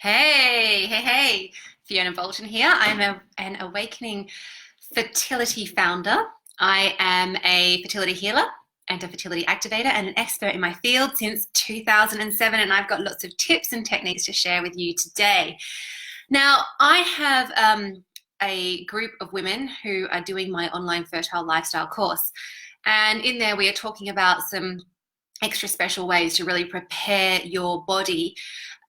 Hey. Fiona Boulton here. I'm an awakening fertility founder. I am a fertility healer and a fertility activator and an expert in my field since 2007. And I've got lots of tips and techniques to share with you today. Now, I have a group of women who are doing my online fertile lifestyle course. And in there, we are talking about some extra special ways to really prepare your body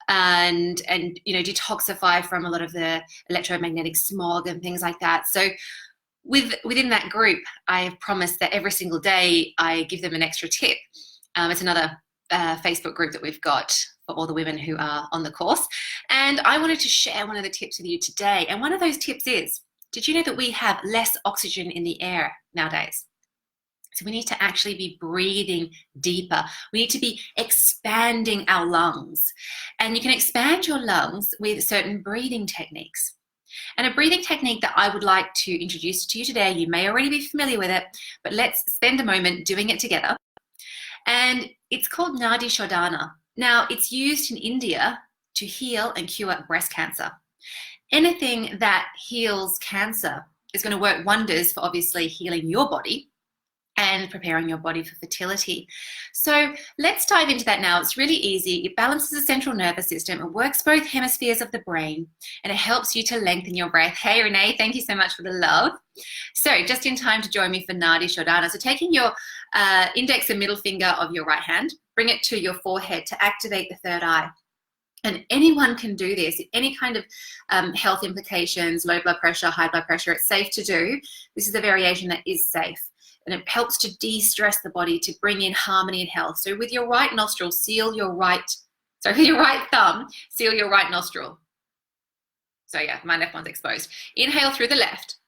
and detoxify from a lot of the electromagnetic smog and things like that. So within that group, I have promised that every single day I give them an extra tip. It's another Facebook group that we've got for all the women who are on the course, and I wanted to share one of the tips with you today. And one of those tips is, did you know that we have less oxygen in the air nowadays? So we need to actually be breathing deeper. We need to be expanding our lungs. And you can expand your lungs with certain breathing techniques. And a breathing technique that I would like to introduce to you today, you may already be familiar with it, but let's spend a moment doing it together. And it's called Nadi Shodhana. Now, it's used in India to heal and cure breast cancer. Anything that heals cancer is going to work wonders for obviously healing your body and preparing your body for fertility. So let's dive into that now. It's really easy. It balances the central nervous system. It works both hemispheres of the brain, and it helps you to lengthen your breath. Hey, Renee, thank you so much for the love. So just in time to join me for Nadi Shodhana. So taking your index and middle finger of your right hand, bring it to your forehead to activate the third eye. And anyone can do this. Any kind of health implications, low blood pressure, high blood pressure, it's safe to do. This is a variation that is safe. And it helps to de-stress the body, to bring in harmony and health. So with your right nostril, with your right thumb, seal your right nostril. So yeah, my left one's exposed. Inhale through the left.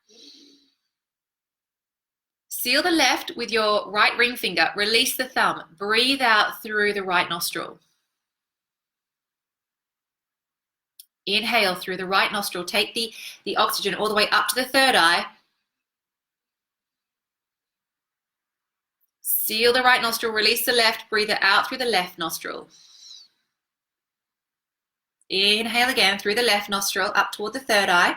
Seal the left with your right ring finger. Release the thumb. Breathe out through the right nostril. Inhale through the right nostril. Take the oxygen all the way up to the third eye. Seal the right nostril, release the left, breathe it out through the left nostril. Inhale again through the left nostril, up toward the third eye.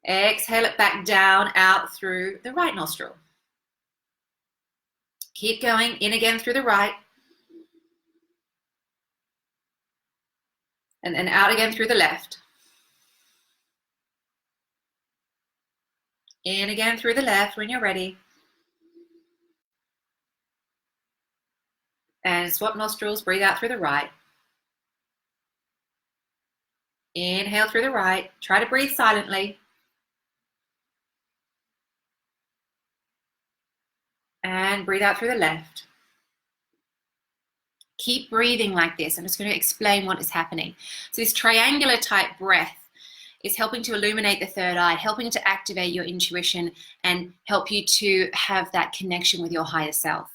Exhale it back down, out through the right nostril. Keep going, in again through the right. And then out again through the left. In again through the left when you're ready. And swap nostrils, breathe out through the right. Inhale through the right. Try to breathe silently. And breathe out through the left. Keep breathing like this. I'm just going to explain what is happening. So this triangular type breath is helping to illuminate the third eye, helping to activate your intuition and help you to have that connection with your higher self.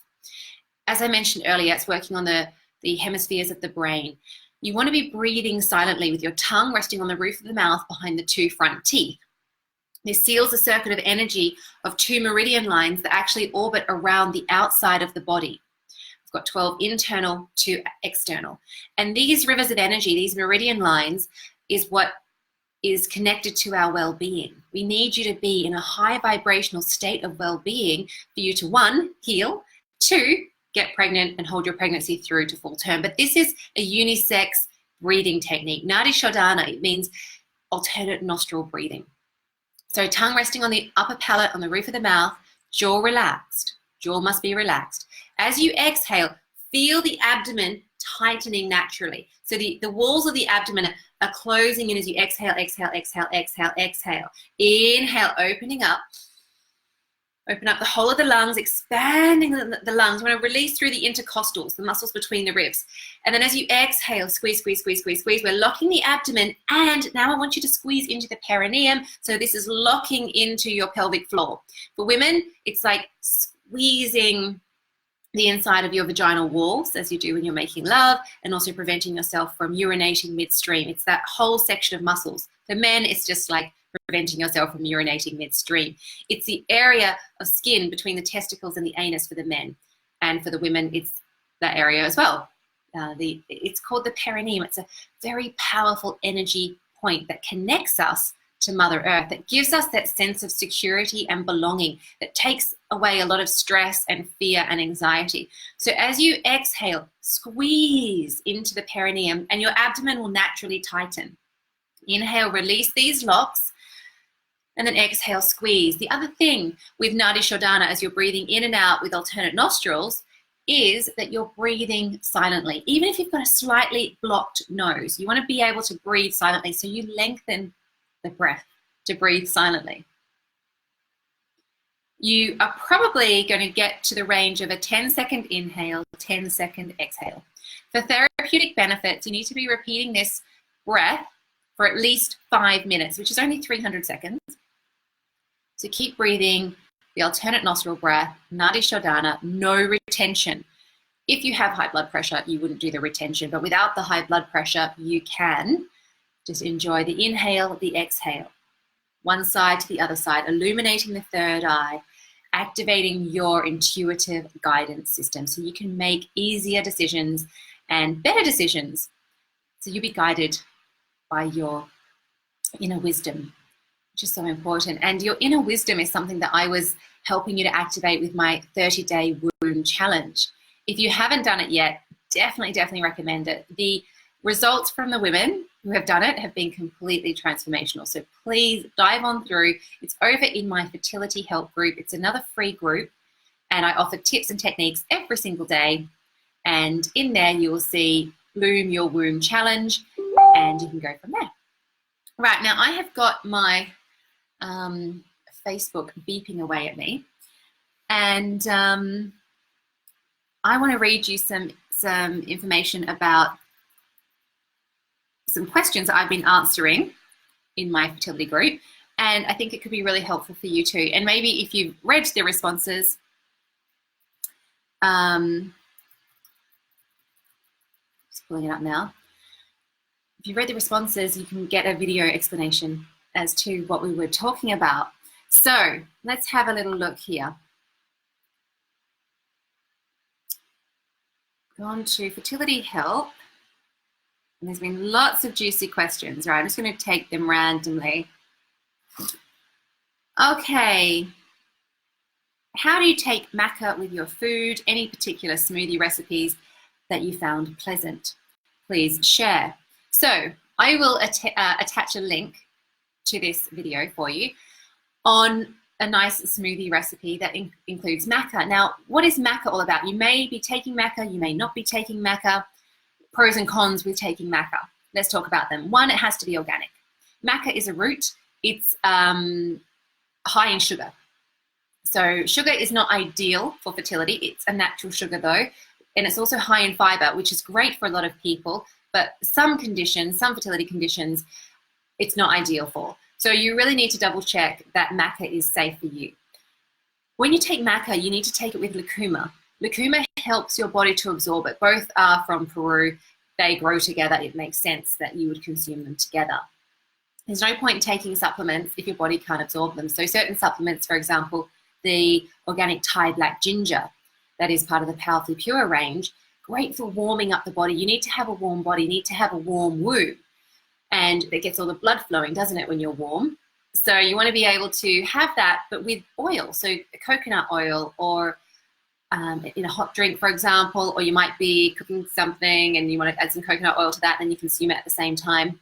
As I mentioned earlier, it's working on the hemispheres of the brain. You want to be breathing silently with your tongue resting on the roof of the mouth behind the two front teeth. This seals a circuit of energy of 2 meridian lines that actually orbit around the outside of the body. We've got 12 internal, 2 external. And these rivers of energy, these meridian lines, is what is connected to our well-being. We need you to be in a high vibrational state of well-being for you to, 1, heal, 2, get pregnant and hold your pregnancy through to full term. But this is a unisex breathing technique. Nadi Shodhana, it means alternate nostril breathing. So tongue resting on the upper palate, on the roof of the mouth, jaw relaxed. Jaw must be relaxed. As you exhale, feel the abdomen tightening naturally. So the walls of the abdomen are closing in as you exhale, exhale, exhale, exhale, exhale. Inhale, opening up. Open up the whole of the lungs, expanding the lungs. You want to release through the intercostals, the muscles between the ribs. And then as you exhale, squeeze, squeeze, squeeze, squeeze, squeeze. We're locking the abdomen. And now I want you to squeeze into the perineum. So this is locking into your pelvic floor. For women, it's like squeezing the inside of your vaginal walls as you do when you're making love, and also preventing yourself from urinating midstream. It's that whole section of muscles. For men, it's just like preventing yourself from urinating midstream. It's the area of skin between the testicles and the anus for the men. And for the women, it's that area as well. it's called the perineum. It's a very powerful energy point that connects us to Mother Earth, that gives us that sense of security and belonging, that takes away a lot of stress and fear and anxiety. So as you exhale, squeeze into the perineum and your abdomen will naturally tighten. Inhale, release these locks, and then exhale, squeeze. The other thing with Nadi Shodhana as you're breathing in and out with alternate nostrils is that you're breathing silently. Even if you've got a slightly blocked nose, you want to be able to breathe silently, so you lengthen the breath to breathe silently. You are probably going to get to the range of a 10-second inhale, 10-second exhale. For therapeutic benefits, you need to be repeating this breath for at least 5 minutes, which is only 300 seconds. So keep breathing the alternate nostril breath, Nadi Shodhana, no retention. If you have high blood pressure, you wouldn't do the retention, but without the high blood pressure, you can. Just enjoy the inhale, the exhale. One side to the other side, illuminating the third eye, activating your intuitive guidance system so you can make easier decisions and better decisions. So you'll be guided by your inner wisdom, which is so important. And your inner wisdom is something that I was helping you to activate with my 30-day womb challenge. If you haven't done it yet, definitely recommend it. The results from the women who have done it have been completely transformational. So please dive on through. It's over in my fertility help group. It's another free group, and I offer tips and techniques every single day. And in there you will see Bloom Your Womb Challenge, and you can go from there. Right, now I have got my Facebook beeping away at me, and I want to read you some information about some questions that I've been answering in my fertility group, and I think it could be really helpful for you too. And maybe if you've read the responses, just pulling it up now. If you read the responses, you can get a video explanation as to what we were talking about. So let's have a little look here. Go on to fertility help. And there's been lots of juicy questions, right? I'm just going to take them randomly. Okay. How do you take maca with your food? Any particular smoothie recipes that you found pleasant? Please share. So I will attach a link to this video for you on a nice smoothie recipe that includes maca. Now, what is maca all about? You may be taking maca, you may not be taking maca. Pros and cons with taking maca. Let's talk about them. One, it has to be organic. Maca is a root. It's high in sugar. So sugar is not ideal for fertility. It's a natural sugar though. And it's also high in fiber, which is great for a lot of people. But some conditions, some fertility conditions, it's not ideal for. So you really need to double check that maca is safe for you. When you take maca, you need to take it with lucuma. Lucuma helps your body to absorb it. Both are from Peru. They grow together. It makes sense that you would consume them together. There's no point in taking supplements if your body can't absorb them. So certain supplements, for example, the organic Thai black ginger, that is part of the Powerfully Pure range, great for warming up the body. You need to have a warm body. You need to have a warm womb. And it gets all the blood flowing, doesn't it, when you're warm? So you want to be able to have that, but with oil. So coconut oil, or in a hot drink, for example, or you might be cooking something and you want to add some coconut oil to that and then you consume it at the same time.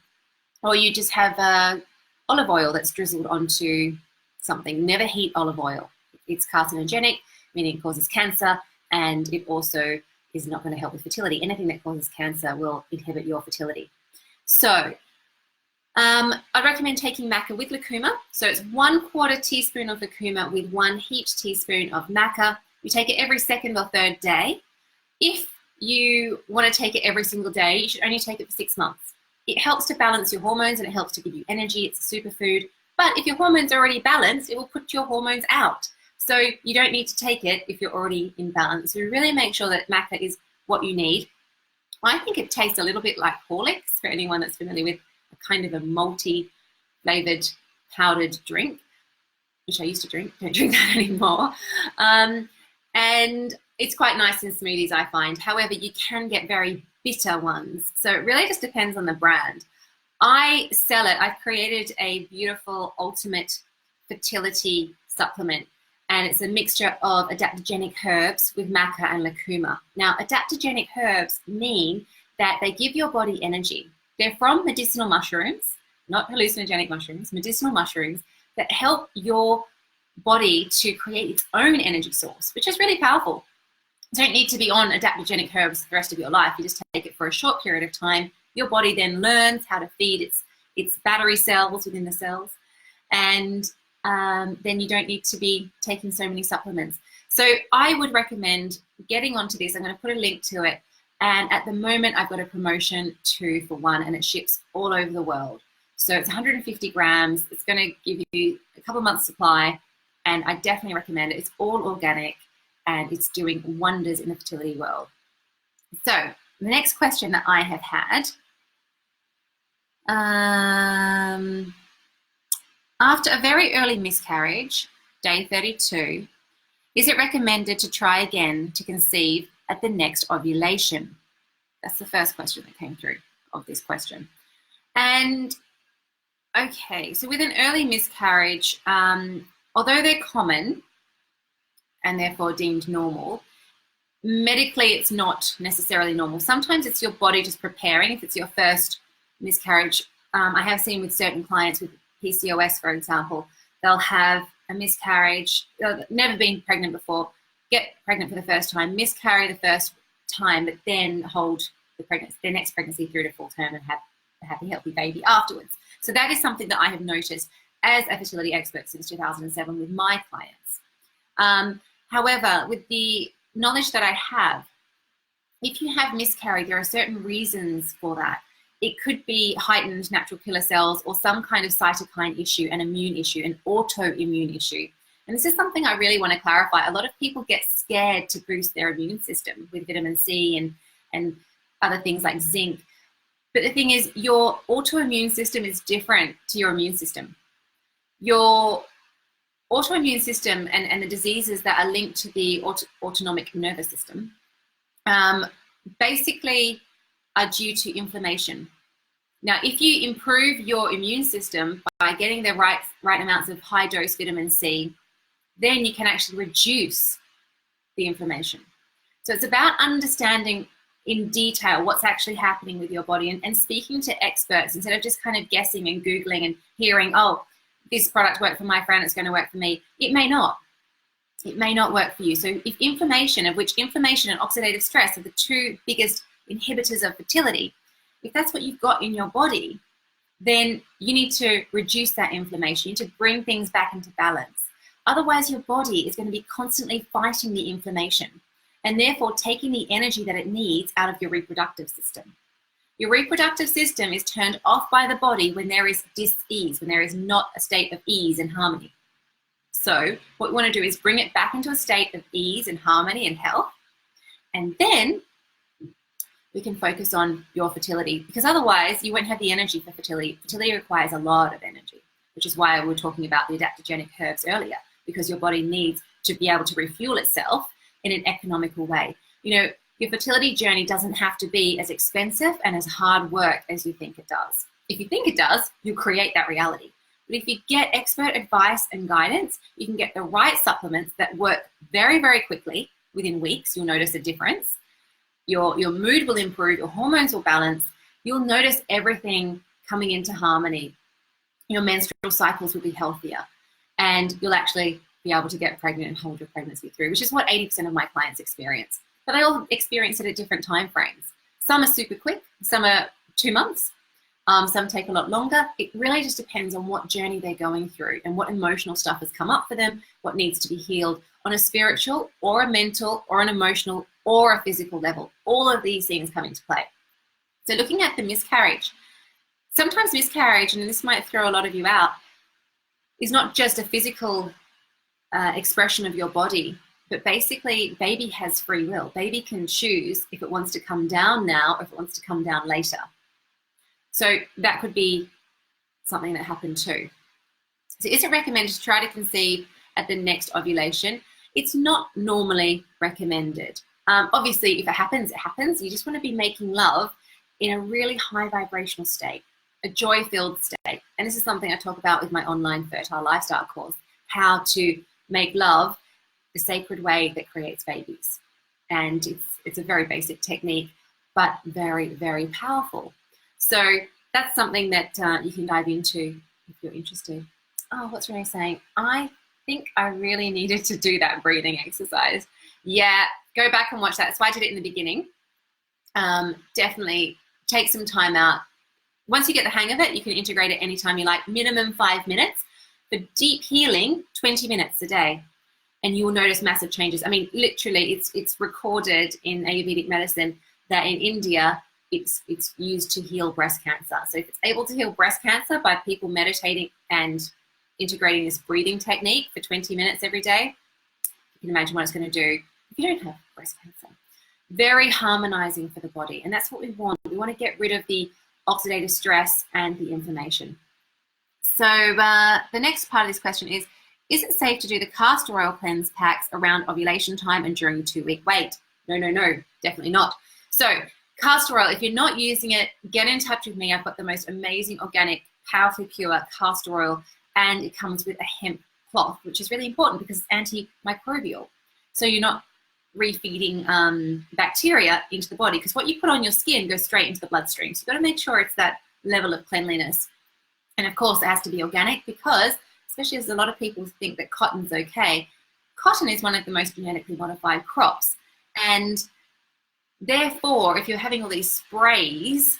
Or you just have olive oil that's drizzled onto something. Never heat olive oil. It's carcinogenic, meaning it causes cancer, and it also is not going to help with fertility. Anything that causes cancer will inhibit your fertility. So I'd recommend taking maca with lucuma. So it's 1/4 teaspoon of lucuma with 1 heaped teaspoon of maca. You take it every second or third day. If you want to take it every single day, you should only take it for 6 months. It helps to balance your hormones and it helps to give you energy. It's a superfood. But if your hormones are already balanced, it will put your hormones out. So you don't need to take it if you're already in balance. So really make sure that maca is what you need. I think it tastes a little bit like Horlicks, for anyone that's familiar with a kind of a multi-flavored powdered drink, which I used to drink. Don't drink that anymore. And it's quite nice in smoothies, I find. However, you can get very bitter ones. So it really just depends on the brand. I sell it. I've created a beautiful ultimate fertility supplement, and it's a mixture of adaptogenic herbs with maca and lucuma. Now, adaptogenic herbs mean that they give your body energy. They're from medicinal mushrooms, not hallucinogenic mushrooms, medicinal mushrooms that help your body to create its own energy source, which is really powerful. You don't need to be on adaptogenic herbs the rest of your life. You just take it for a short period of time. Your body then learns how to feed its battery cells within the cells, and then you don't need to be taking so many supplements. So I would recommend getting onto this. I'm going to put a link to it. And at the moment, I've got a promotion 2 for 1, and it ships all over the world. So it's 150 grams. It's going to give you a couple months supply, and I definitely recommend it. It's all organic, and it's doing wonders in the fertility world. So the next question that I have had, after a very early miscarriage, day 32, is it recommended to try again to conceive at the next ovulation? That's the first question that came through of this question. And okay, so with an early miscarriage, although they're common and therefore deemed normal, medically it's not necessarily normal. Sometimes it's your body just preparing. If it's your first miscarriage, I have seen with certain clients with PCOS, for example, they'll have a miscarriage, they've never been pregnant before, get pregnant for the first time, miscarry the first time, but then hold their next pregnancy through to full term and have a happy, healthy baby afterwards. So that is something that I have noticed as a fertility expert since 2007 with my clients. However, with the knowledge that I have, if you have miscarried, there are certain reasons for that. It could be heightened natural killer cells or some kind of cytokine issue, an immune issue, an autoimmune issue. And this is something I really want to clarify. A lot of people get scared to boost their immune system with vitamin C and other things like zinc. But the thing is, your autoimmune system is different to your immune system. Your autoimmune system and the diseases that are linked to the autonomic nervous system basically are due to inflammation. Now, if you improve your immune system by getting the right amounts of high dose vitamin C, then you can actually reduce the inflammation. So it's about understanding in detail what's actually happening with your body and speaking to experts instead of just kind of guessing and Googling and hearing, oh, this product worked for my friend, it's going to work for me. It may not. It may not work for you. So if inflammation, of which inflammation and oxidative stress are the 2 biggest inhibitors of fertility, if that's what you've got in your body, then you need to reduce that inflammation. You need to bring things back into balance. Otherwise, your body is going to be constantly fighting the inflammation and therefore taking the energy that it needs out of your reproductive system. Your reproductive system is turned off by the body when there is dis-ease, when there is not a state of ease and harmony. So what we want to do is bring it back into a state of ease and harmony and health, and then we can focus on your fertility, because otherwise you won't have the energy for fertility. Fertility requires a lot of energy, which is why we were talking about the adaptogenic herbs earlier, because your body needs to be able to refuel itself in an economical way. You know, your fertility journey doesn't have to be as expensive and as hard work as you think it does. If you think it does, you'll create that reality. But if you get expert advice and guidance, you can get the right supplements that work very, very quickly. Within weeks, you'll notice a difference. Your mood will improve, your hormones will balance, you'll notice everything coming into harmony. Your menstrual cycles will be healthier, and you'll actually be able to get pregnant and hold your pregnancy through, which is what 80% of my clients experience. But they all experience it at different time frames. Some are super quick, some are 2 months, some take a lot longer. It really just depends on what journey they're going through and what emotional stuff has come up for them, what needs to be healed on a spiritual or a mental or an emotional or a physical level. All of these things come into play. So looking at the miscarriage, sometimes miscarriage, and this might throw a lot of you out, is not just a physical expression of your body, but basically baby has free will. Baby can choose if it wants to come down now or if it wants to come down later. So that could be something that happened too. So is it recommended to try to conceive at the next ovulation? It's not normally recommended. Obviously, if it happens, it happens. You just want to be making love in a really high vibrational state, a joy-filled state. And this is something I talk about with my online Fertile Lifestyle course, how to make love the sacred way that creates babies. And it's a very basic technique, but very, very powerful. So that's something that you can dive into if you're interested. Oh, what's Renee saying? I think I really needed to do that breathing exercise. Yeah, go back and watch that. That's why I did it in the beginning. Definitely take some time out. Once you get the hang of it, you can integrate it anytime you like, minimum 5 minutes. For deep healing, 20 minutes a day. And you will notice massive changes. I mean, literally, it's recorded in Ayurvedic medicine that in India, it's used to heal breast cancer. So if it's able to heal breast cancer by people meditating and integrating this breathing technique for 20 minutes every day, you can imagine what it's going to do if you don't have breast cancer. Very harmonizing for the body. And that's what we want. We want to get rid of the oxidative stress and the inflammation. So the next part of this question is it safe to do the castor oil cleanse packs around ovulation time and during the 2-week wait? No, definitely not. So castor oil, if you're not using it, get in touch with me. I've got the most amazing, organic, powerfully pure castor oil, and it comes with a hemp cloth, which is really important because it's antimicrobial. So you're not refeeding bacteria into the body, because what you put on your skin goes straight into the bloodstream. So you've got to make sure it's that level of cleanliness. And of course, it has to be organic because, especially as a lot of people think that cotton's okay, cotton is one of the most genetically modified crops. And therefore, if you're having all these sprays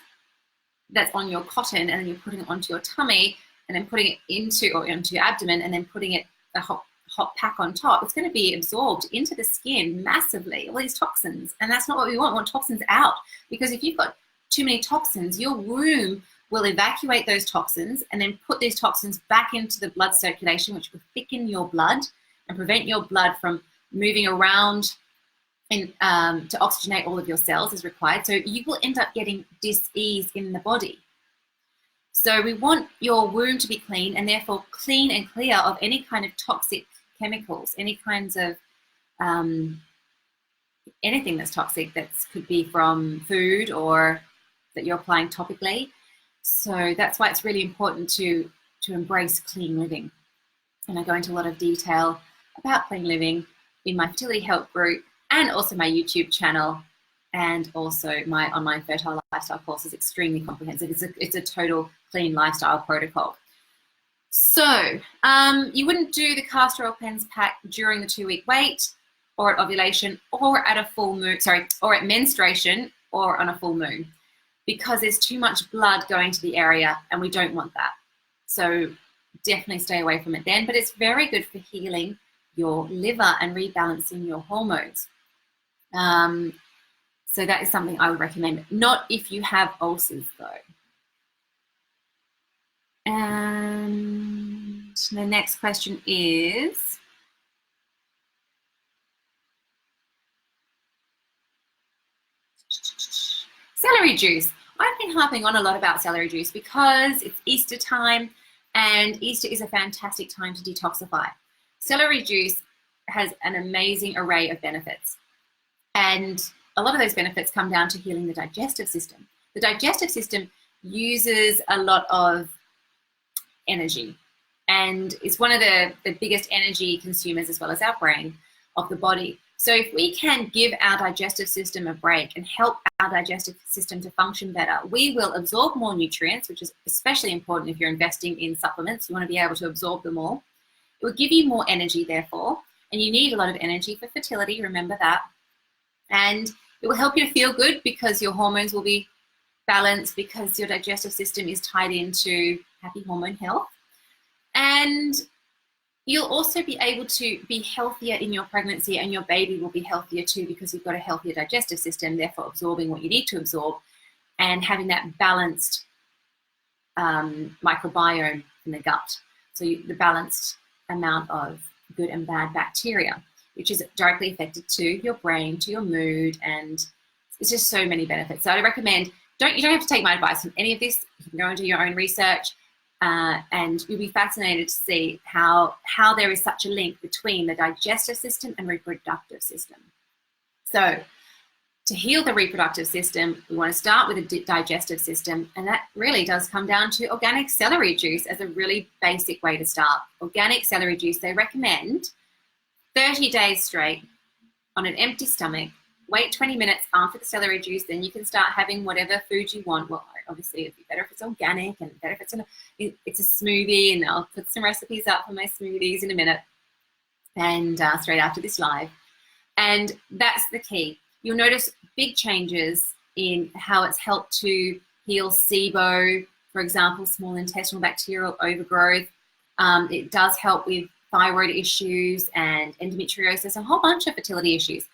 that's on your cotton and then you're putting it onto your tummy and then putting it into your abdomen and then putting it a hot pack on top, it's going to be absorbed into the skin massively, all these toxins. And that's not what we want. We want toxins out, because if you've got too many toxins, your womb will evacuate those toxins and then put these toxins back into the blood circulation, which will thicken your blood and prevent your blood from moving around and to oxygenate all of your cells as required. So you will end up getting dis-ease in the body. So we want your womb to be clean, and therefore clean and clear of any kind of toxic chemicals, any kinds of anything that's toxic that could be from food or that you're applying topically. So that's why it's really important to embrace clean living. And I go into a lot of detail about clean living in my fertility help group, and also my YouTube channel, and also my online Fertile Lifestyle course is extremely comprehensive. It's a total clean lifestyle protocol. So you wouldn't do the castor oil cleanse pack during the 2-week wait, or at ovulation, or at a full moon, or at menstruation, or on a full moon, because there's too much blood going to the area and we don't want that. So definitely stay away from it then, but it's very good for healing your liver and rebalancing your hormones. So that is something I would recommend. Not if you have ulcers though. And the next question is, celery juice. I've been harping on a lot about celery juice because it's Easter time, and Easter is a fantastic time to detoxify. Celery juice has an amazing array of benefits, and a lot of those benefits come down to healing the digestive system. The digestive system uses a lot of energy, and it's one of the biggest energy consumers, as well as our brain, of the body. So if we can give our digestive system a break and help our digestive system to function better, we will absorb more nutrients, which is especially important if you're investing in supplements. You want to be able to absorb them all. It will give you more energy, therefore, and you need a lot of energy for fertility, remember that. And it will help you to feel good because your hormones will be balanced, because your digestive system is tied into happy hormone health. And you'll also be able to be healthier in your pregnancy, and your baby will be healthier too, because you've got a healthier digestive system, therefore absorbing what you need to absorb and having that balanced microbiome in the gut. So the balanced amount of good and bad bacteria, which is directly affected to your brain, to your mood, and it's just so many benefits. So I recommend, you don't have to take my advice on any of this. You can go and do your own research. And you'll be fascinated to see how there is such a link between the digestive system and reproductive system. So to heal the reproductive system, we want to start with a digestive system, and that really does come down to organic celery juice as a really basic way to start. Organic celery juice, they recommend 30 days straight on an empty stomach. Wait 20 minutes after the celery juice, then you can start having whatever food you want. Well, obviously it'd be better if it's organic, and better if it's a smoothie, and I'll put some recipes up for my smoothies in a minute, and straight after this live. And that's the key. You'll notice big changes in how it's helped to heal SIBO, for example, small intestinal bacterial overgrowth. It does help with thyroid issues and endometriosis, a whole bunch of fertility issues,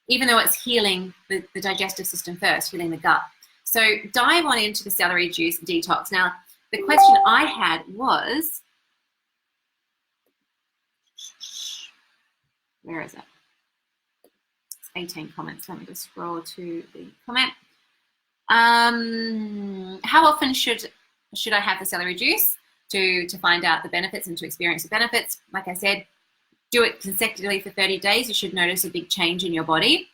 even though it's healing the digestive system first, healing the gut. So dive on into the celery juice detox. Now, the question I had was, where is it? 18 comments. Let me just scroll to the comment. How often should I have the celery juice to find out the benefits and to experience the benefits? Like I said, do it consecutively for 30 days. You should notice a big change in your body.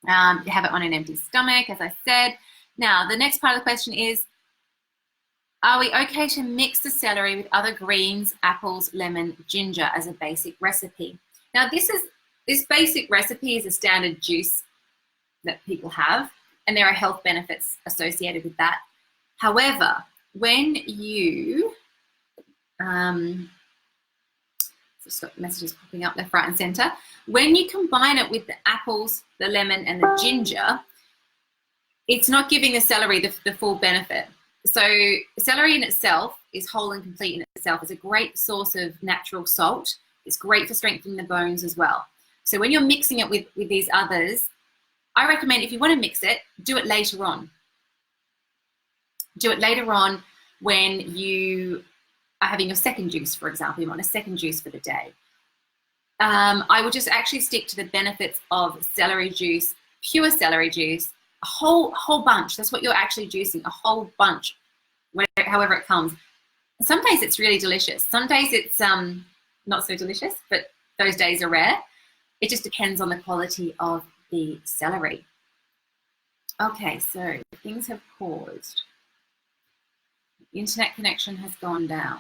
Have it on an empty stomach, as I said. Now, the next part of the question is, are we okay to mix the celery with other greens, apples, lemon, ginger as a basic recipe? Now, this basic recipe is a standard juice that people have, and there are health benefits associated with that. However, when you, just got messages popping up left, right, and center. When you combine it with the apples, the lemon, and the ginger, it's not giving the celery the full benefit. So celery in itself is whole and complete in itself. It's a great source of natural salt. It's great for strengthening the bones as well. So when you're mixing it with these others, I recommend, if you want to mix it, do it later on. Do it later on when you are having your second juice, for example. You want a second juice for the day. I would just actually stick to the benefits of celery juice, pure celery juice, a whole bunch. That's what you're actually juicing, a whole bunch, however it comes. Some days it's really delicious. Some days it's not so delicious, but those days are rare. It just depends on the quality of the celery. Okay, so things have paused. Internet connection has gone down.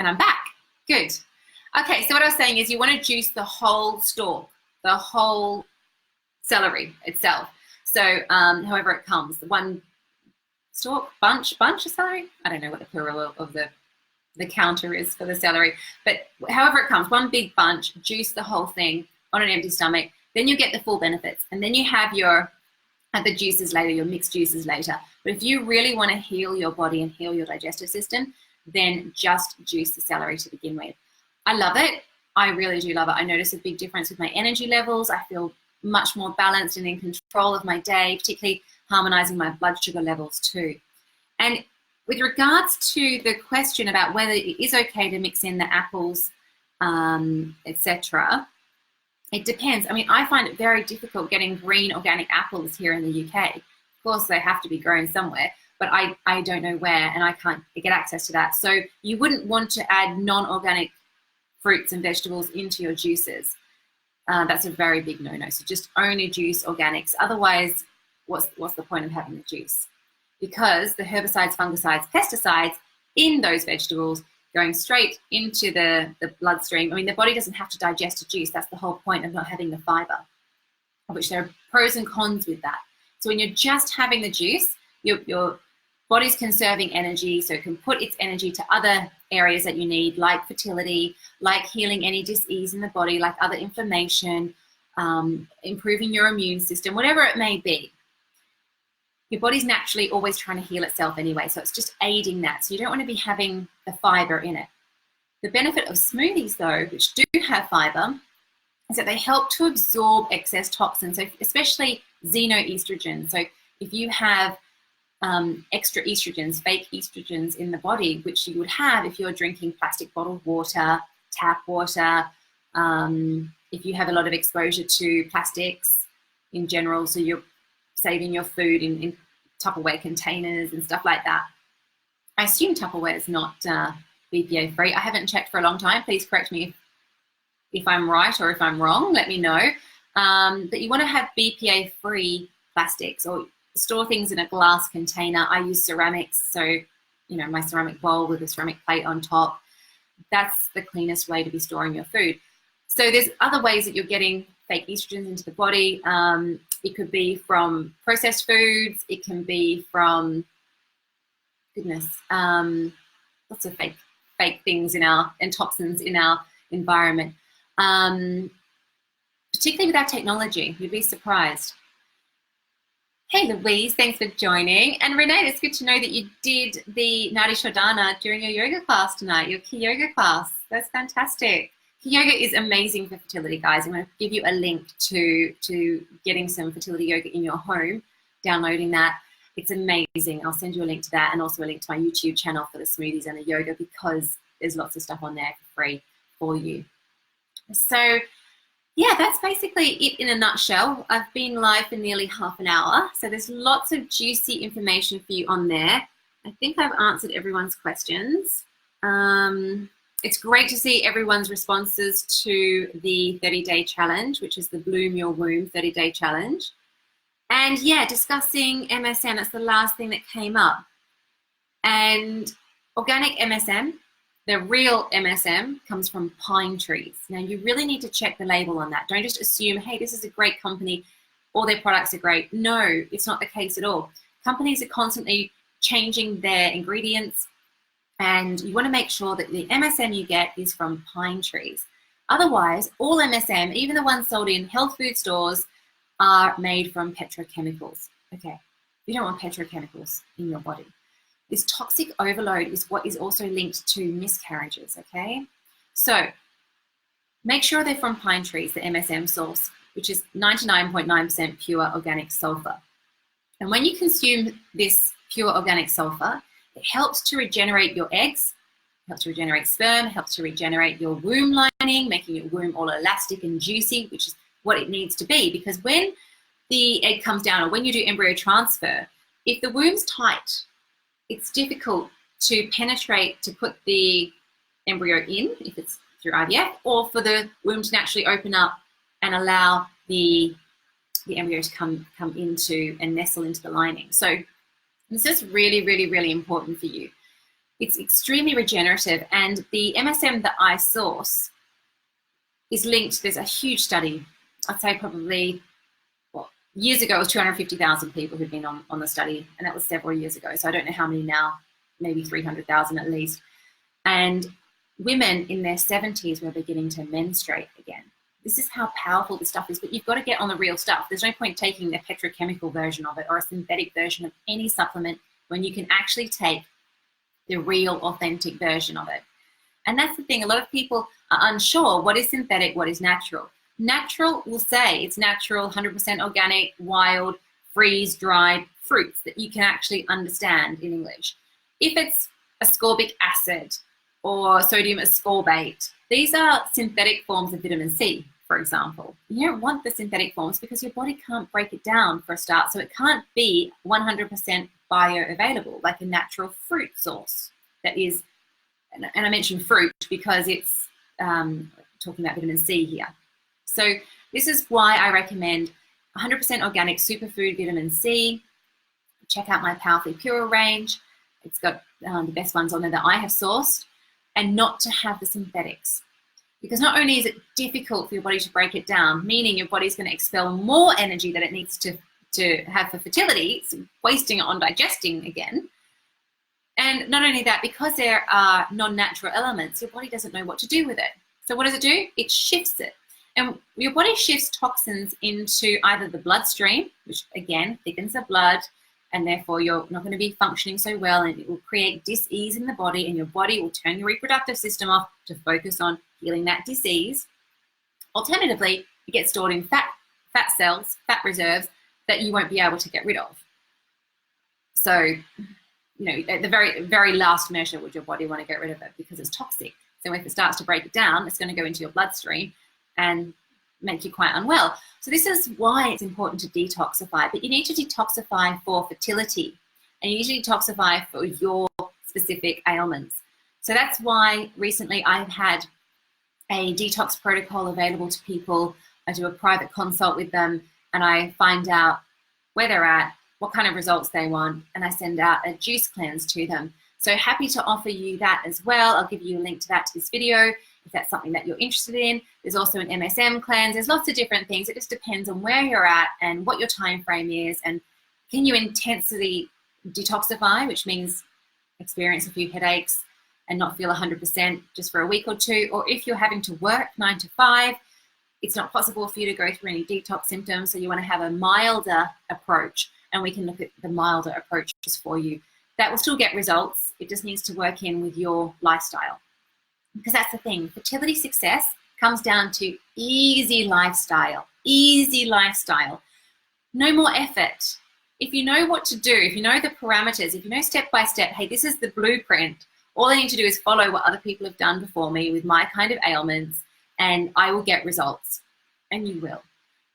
And I'm back. Good. Okay, so what I was saying is you want to juice the whole stalk, the whole celery itself. So however it comes, the one stalk, bunch of celery. I don't know what the plural of the counter is for the celery, but however it comes, one big bunch, juice the whole thing on an empty stomach, then you get the full benefits. And then you have the juices later, your mixed juices later. But if you really want to heal your body and heal your digestive system, then just juice the celery to begin with. I love it. I really do love it. I notice a big difference with my energy levels. I feel much more balanced and in control of my day, particularly harmonizing my blood sugar levels too. And with regards to the question about whether it is okay to mix in the apples, etc., it depends. I mean, I find it very difficult getting green organic apples here in the UK. Of course, they have to be grown somewhere, but I don't know where, and I can't get access to that. So you wouldn't want to add non-organic fruits and vegetables into your juices. That's a very big no-no. So just only juice organics. Otherwise, what's the point of having the juice? Because the herbicides, fungicides, pesticides in those vegetables going straight into the bloodstream. I mean, the body doesn't have to digest a juice. That's the whole point of not having the fiber, of which there are pros and cons with that. So when you're just having the juice, your body's conserving energy, so it can put its energy to other areas that you need, like fertility, like healing any dis-ease in the body, like other inflammation, improving your immune system, whatever it may be. Your body's naturally always trying to heal itself anyway, so it's just aiding that. So you don't want to be having the fiber in it. The benefit of smoothies, though, which do have fiber, is that they help to absorb excess toxins, so especially xenoestrogen. So if you have extra estrogens, fake estrogens in the body, which you would have if you're drinking plastic bottled water, tap water, if you have a lot of exposure to plastics in general, so you're saving your food in Tupperware containers and stuff like that. I assume Tupperware is not BPA free. I haven't checked for a long time. Please correct me if I'm right or if I'm wrong. Let me know. But you want to have BPA free plastics, or store things in a glass container. I use ceramics, so you know, my ceramic bowl with a ceramic plate on top. That's the cleanest way to be storing your food. So there's other ways that you're getting fake estrogens into the body. It could be from processed foods. It can be from, goodness, lots of fake things and toxins in our environment. Particularly with our technology, you'd be surprised. Hey Louise, thanks for joining. And Renee, it's good to know that you did the Nadi Shodhana during your yoga class tonight, your Ki Yoga class. That's fantastic. Ki Yoga is amazing for fertility, guys. I'm going to give you a link to getting some fertility yoga in your home, downloading that. It's amazing. I'll send you a link to that, and also a link to my YouTube channel for the smoothies and the yoga, because there's lots of stuff on there for free for you. So yeah, that's basically it in a nutshell. I've been live for nearly half an hour, so there's lots of juicy information for you on there. I think I've answered everyone's questions. It's great to see everyone's responses to the 30-day challenge, which is the Bloom Your Womb 30-day challenge. And yeah, discussing MSM, that's the last thing that came up. And organic MSM, the real MSM, comes from pine trees. Now, you really need to check the label on that. Don't just assume, hey, this is a great company, all their products are great. No, it's not the case at all. Companies are constantly changing their ingredients, and you want to make sure that the MSM you get is from pine trees. Otherwise, all MSM, even the ones sold in health food stores, are made from petrochemicals. Okay, you don't want petrochemicals in your body. This toxic overload is what is also linked to miscarriages, okay? So make sure they're from pine trees, the MSM source, which is 99.9% pure organic sulfur. And when you consume this pure organic sulfur, it helps to regenerate your eggs, helps to regenerate sperm, helps to regenerate your womb lining, making your womb all elastic and juicy, which is what it needs to be. Because when the egg comes down, or when you do embryo transfer, if the womb's tight, it's difficult to penetrate, to put the embryo in, if it's through IVF, or for the womb to naturally open up and allow the embryo to come into and nestle into the lining. So this is really, really, really important for you. It's extremely regenerative, and the MSM that I source is linked. There's a huge study, I'd say probably, years ago, it was 250,000 people who'd been on the study, and that was several years ago. So I don't know how many now, maybe 300,000 at least. And women in their 70s were beginning to menstruate again. This is how powerful this stuff is, but you've got to get on the real stuff. There's no point taking the petrochemical version of it or a synthetic version of any supplement when you can actually take the real, authentic version of it. And that's the thing. A lot of people are unsure what is synthetic, what is natural. Natural will say it's natural, 100% organic, wild, freeze-dried fruits that you can actually understand in English. If it's ascorbic acid or sodium ascorbate, these are synthetic forms of vitamin C, for example. You don't want the synthetic forms because your body can't break it down for a start, so it can't be 100% bioavailable like a natural fruit source that is, and I mentioned fruit because it's talking about vitamin C here. So this is why I recommend 100% organic superfood vitamin C. Check out my Powerfully Pure range. It's got the best ones on there that I have sourced, and not to have the synthetics. Because not only is it difficult for your body to break it down, meaning your body's going to expel more energy that it needs to have for fertility, it's wasting it on digesting again. And not only that, because there are non-natural elements, your body doesn't know what to do with it. So what does it do? It shifts it. And your body shifts toxins into either the bloodstream, which again thickens the blood, and therefore you're not going to be functioning so well, and it will create dis-ease in the body, and your body will turn your reproductive system off to focus on healing that dis-ease. Alternatively, it gets stored in fat cells, fat reserves that you won't be able to get rid of. So, you know, at the very, very last measure would your body want to get rid of it because it's toxic. So if it starts to break it down, it's going to go into your bloodstream, and make you quite unwell. So this is why it's important to detoxify, but you need to detoxify for fertility, and you need to detoxify for your specific ailments. So that's why recently I've had a detox protocol available to people. I do a private consult with them, and I find out where they're at, what kind of results they want, and I send out a juice cleanse to them. So happy to offer you that as well. I'll give you a link to that to this video if that's something that you're interested in. There's also an MSM cleanse. There's lots of different things. It just depends on where you're at and what your time frame is, and can you intensely detoxify, which means experience a few headaches and not feel 100% just for a week or two, or if you're having to work 9 to 5, it's not possible for you to go through any detox symptoms, so you want to have a milder approach, and we can look at the milder approaches for you. That will still get results. It just needs to work in with your lifestyle. Because that's the thing, fertility success comes down to easy lifestyle, no more effort. If you know what to do, if you know the parameters, if you know step by step, hey, this is the blueprint, all I need to do is follow what other people have done before me with my kind of ailments, and I will get results, and you will.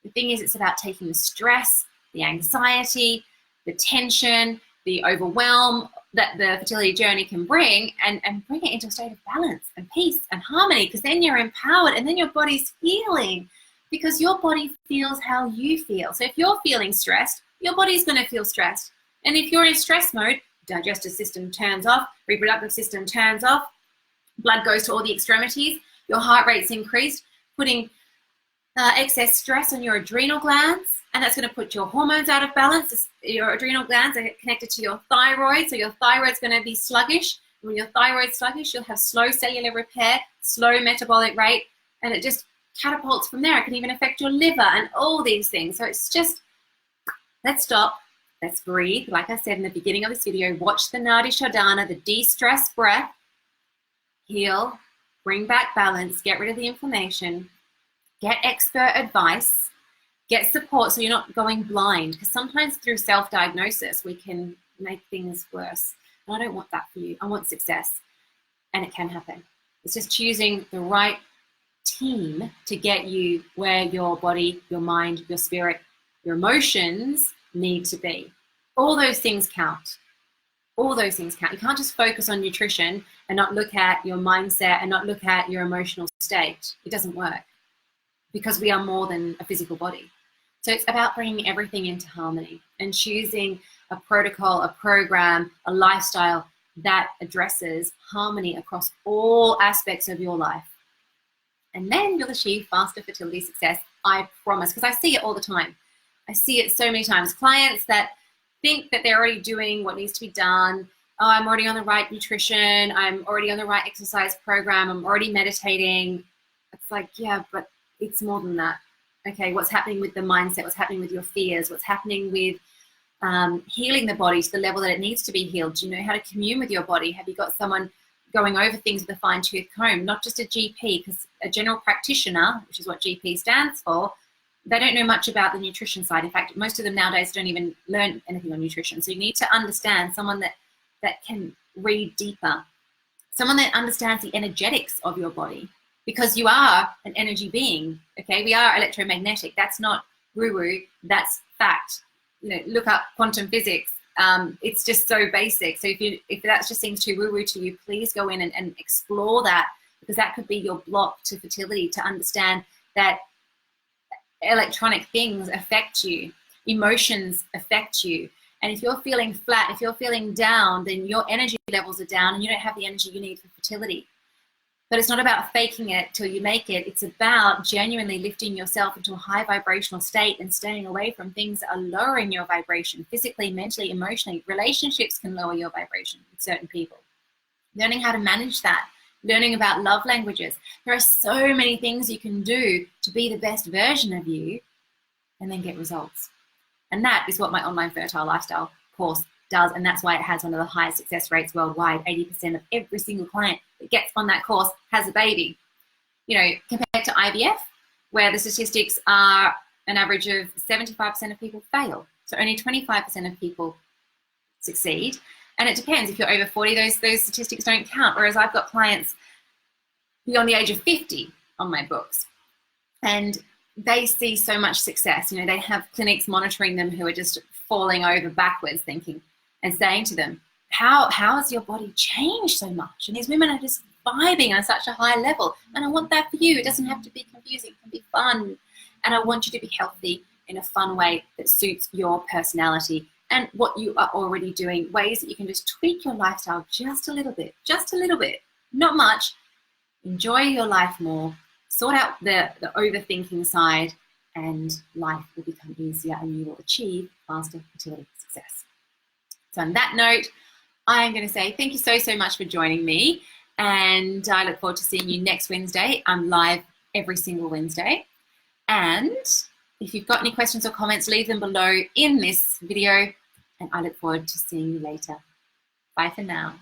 The thing is, it's about taking the stress, the anxiety, the tension, the overwhelm that the fertility journey can bring, and bring it into a state of balance and peace and harmony, because then you're empowered, and then your body's healing, because your body feels how you feel. So if you're feeling stressed, your body's going to feel stressed. And if you're in stress mode, digestive system turns off, reproductive system turns off, blood goes to all the extremities, your heart rate's increased, putting excess stress on your adrenal glands, and that's going to put your hormones out of balance. Your adrenal glands are connected to your thyroid, so your thyroid's going to be sluggish. When your thyroid's sluggish, you'll have slow cellular repair, slow metabolic rate, and it just catapults from there. It can even affect your liver and all these things. So it's just, let's stop, let's breathe. Like I said in the beginning of this video, watch the Nadi Shodhana, the de-stress breath, heal, bring back balance, get rid of the inflammation, get expert advice, get support so you're not going blind, because sometimes through self-diagnosis we can make things worse. And I don't want that for you. I want success, and it can happen. It's just choosing the right team to get you where your body, your mind, your spirit, your emotions need to be. All those things count. All those things count. You can't just focus on nutrition and not look at your mindset and not look at your emotional state. It doesn't work, because we are more than a physical body. So it's about bringing everything into harmony and choosing a protocol, a program, a lifestyle that addresses harmony across all aspects of your life. And then you'll achieve faster fertility success, I promise, because I see it all the time. I see it so many times. Clients that think that they're already doing what needs to be done. Oh, I'm already on the right nutrition. I'm already on the right exercise program. I'm already meditating. It's like, yeah, but it's more than that. Okay, what's happening with the mindset? What's happening with your fears? What's happening with healing the body to the level that it needs to be healed? Do you know how to commune with your body? Have you got someone going over things with a fine-tooth comb? Not just a GP, because a general practitioner, which is what GP stands for, they don't know much about the nutrition side. In fact, most of them nowadays don't even learn anything on nutrition. So you need to understand someone that can read deeper, someone that understands the energetics of your body, because you are an energy being. Okay, we are electromagnetic. That's not woo-woo. That's fact. You know, look up quantum physics. It's just so basic. So if that just seems too woo-woo to you, please go in and explore that, because that could be your block to fertility, to understand that electronic things affect you, emotions affect you. And if you're feeling flat, if you're feeling down, then your energy levels are down and you don't have the energy you need for fertility. But it's not about faking it till you make it. It's about genuinely lifting yourself into a high vibrational state and staying away from things that are lowering your vibration, physically, mentally, emotionally. Relationships can lower your vibration with certain people. Learning how to manage that, learning about love languages. There are so many things you can do to be the best version of you and then get results. And that is what my online fertile lifestyle course does. And that's why it has one of the highest success rates worldwide. 80% of every single client that gets on that course has a baby. You know, compared to IVF, where the statistics are an average of 75% of people fail. So only 25% of people succeed. And it depends. If you're over 40, those statistics don't count. Whereas I've got clients beyond the age of 50 on my books. And they see so much success. You know, they have clinics monitoring them who are just falling over backwards thinking and saying to them, how has your body changed so much? And these women are just vibing on such a high level. And I want that for you. It doesn't have to be confusing. It can be fun. And I want you to be healthy in a fun way that suits your personality and what you are already doing, ways that you can just tweak your lifestyle just a little bit, not much. Enjoy your life more, sort out the overthinking side, and life will become easier and you will achieve faster fertility success. So on that note, I am going to say thank you so much for joining me, and I look forward to seeing you next Wednesday. I'm live every single Wednesday. And if you've got any questions or comments, leave them below in this video, and I look forward to seeing you later. Bye for now.